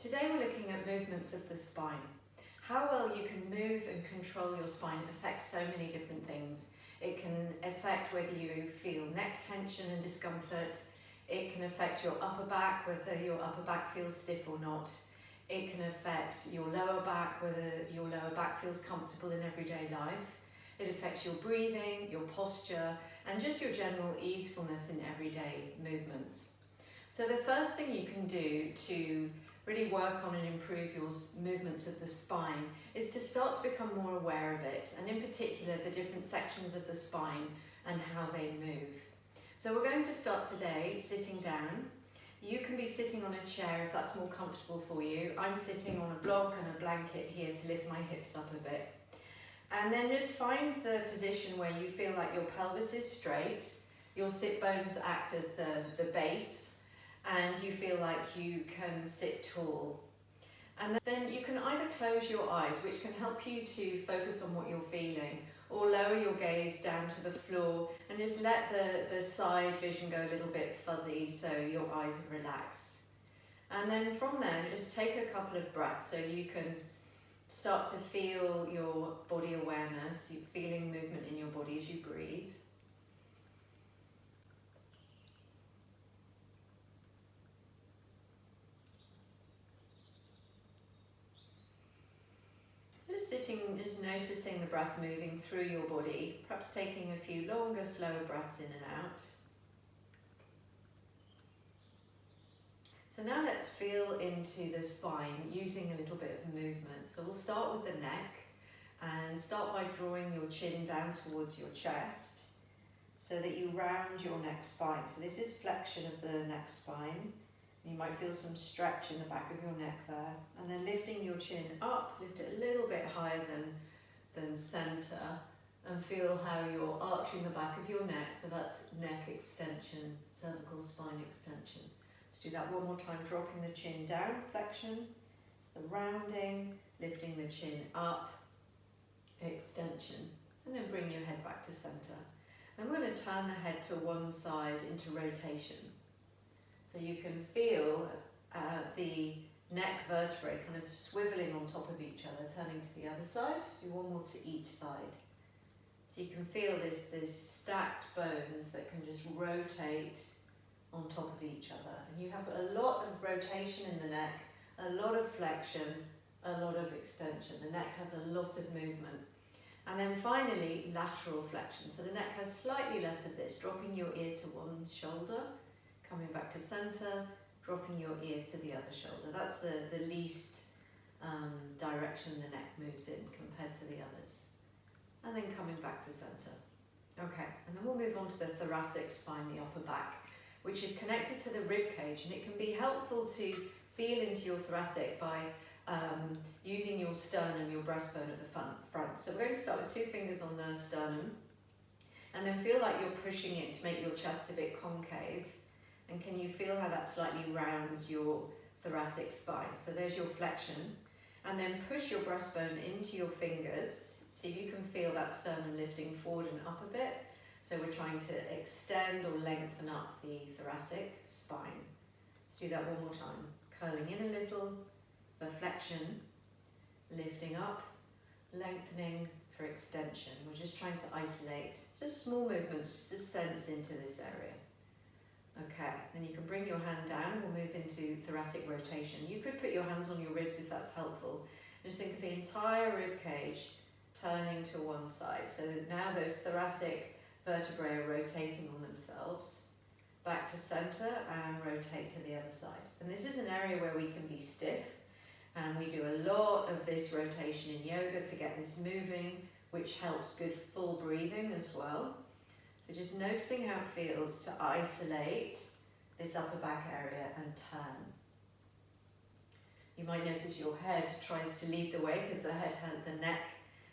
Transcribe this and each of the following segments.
Today we're looking at movements of the spine. How well you can move and control your spine affects so many different things. It can affect whether you feel neck tension and discomfort. It can affect your upper back, whether your upper back feels stiff or not. It can affect your lower back, whether your lower back feels comfortable in everyday life. It affects your breathing, your posture, and just your general easefulness in everyday movements. So the first thing you can do to really work on and improve your movements of the spine is to start to become more aware of it, and in particular the different sections of the spine and how they move. So we're going to start today sitting down. You can be sitting on a chair if that's more comfortable for you. I'm sitting on a block and a blanket here to lift my hips up a bit. And then just find the position where you feel like your pelvis is straight, your sit bones act as the base, and you feel like you can sit tall. And then you can either close your eyes, which can help you to focus on what you're feeling, or lower your gaze down to the floor and just let the side vision go a little bit fuzzy so your eyes are relaxed. And then from there, just take a couple of breaths so you can start to feel your body awareness, you feeling movement in your body as you breathe. Just sitting, just noticing the breath moving through your body, perhaps taking a few longer, slower breaths in and out. So now let's feel into the spine using a little bit of movement. So we'll start with the neck and start by drawing your chin down towards your chest so that you round your neck spine. So this is flexion of the neck spine. You might feel some stretch in the back of your neck there. And then lifting your chin up, lift it a little bit higher than center, and feel how you're arching the back of your neck. So that's neck extension, cervical spine extension. Let's do that one more time, dropping the chin down, flexion. It's the rounding, lifting the chin up, extension. And then bring your head back to center. And we're going to turn the head to one side into rotation. So you can feel the neck vertebrae kind of swiveling on top of each other, turning to the other side. Do one more to each side. So you can feel this stacked bones that can just rotate on top of each other. And you have a lot of rotation in the neck, a lot of flexion, a lot of extension. The neck has a lot of movement. And then finally, lateral flexion. So the neck has slightly less of this, dropping your ear to one shoulder, coming back to center, dropping your ear to the other shoulder. That's the least direction the neck moves in compared to the others. And then coming back to center. Okay, and then we'll move on to the thoracic spine, the upper back, which is connected to the rib cage, and it can be helpful to feel into your thoracic by using your sternum, your breastbone at the front. So we're going to start with 2 fingers on the sternum, and then feel like you're pushing it to make your chest a bit concave. And can you feel how that slightly rounds your thoracic spine? So there's your flexion. And then push your breastbone into your fingers. See if you can feel that sternum lifting forward and up a bit. So we're trying to extend or lengthen up the thoracic spine. Let's do that one more time. Curling in a little, for flexion, lifting up, lengthening for extension. We're just trying to isolate, just small movements, just a sense into this area. Okay, then you can bring your hand down and we'll move into thoracic rotation. You could put your hands on your ribs if that's helpful. Just think of the entire rib cage turning to one side. So now those thoracic vertebrae are rotating on themselves. Back to center and rotate to the other side. And this is an area where we can be stiff, and we do a lot of this rotation in yoga to get this moving, which helps good full breathing as well. So just noticing how it feels to isolate this upper back area and turn. You might notice your head tries to lead the way because the neck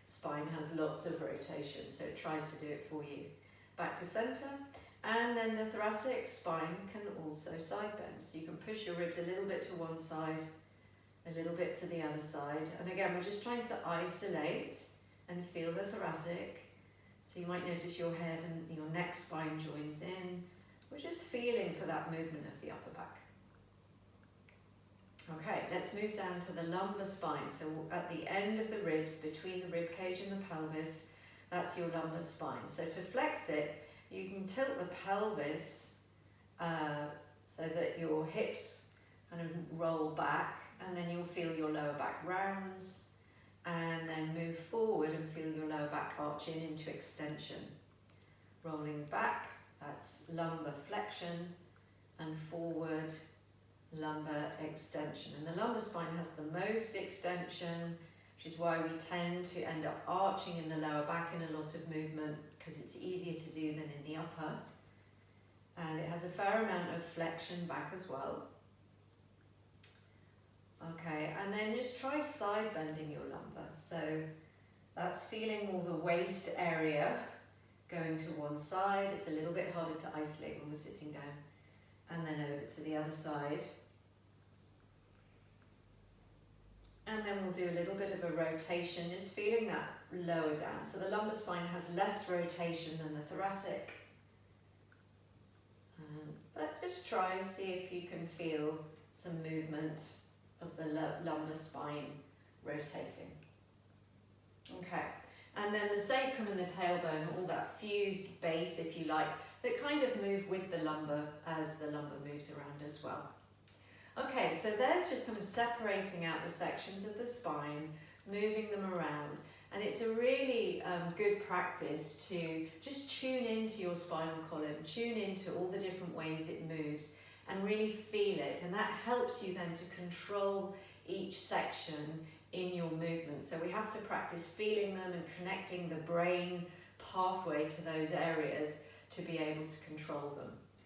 spine has lots of rotation, so it tries to do it for you. Back to center, and then the thoracic spine can also side bend. So you can push your ribs a little bit to one side, a little bit to the other side. And again, we're just trying to isolate and feel the thoracic. So you might notice your head and your neck spine joins in. We're just feeling for that movement of the upper back. Okay, let's move down to the lumbar spine. So at the end of the ribs, between the rib cage and the pelvis, that's your lumbar spine. So to flex it, you can tilt the pelvis so that your hips kind of roll back, and then you'll feel your lower back rounds, and then move forward and feel your lower back arching into extension. Rolling back, that's lumbar flexion, and forward, lumbar extension. And the lumbar spine has the most extension, which is why we tend to end up arching in the lower back in a lot of movement, because it's easier to do than in the upper. And it has a fair amount of flexion back as well. Okay, and then just try side bending your lumbar. So that's feeling more the waist area going to one side. It's a little bit harder to isolate when we're sitting down. And then over to the other side. And then we'll do a little bit of a rotation, just feeling that lower down. So the lumbar spine has less rotation than the thoracic. But just try, see if you can feel some movement of the lumbar spine rotating. Okay, and then the sacrum and the tailbone, all that fused base, if you like, that kind of move with the lumbar as the lumbar moves around as well. Okay, so there's just kind of separating out the sections of the spine, moving them around, and it's a really good practice to just tune into your spinal column, tune into all the different ways it moves, and really feel it, and that helps you then to control each section in your movement. So we have to practice feeling them and connecting the brain pathway to those areas to be able to control them.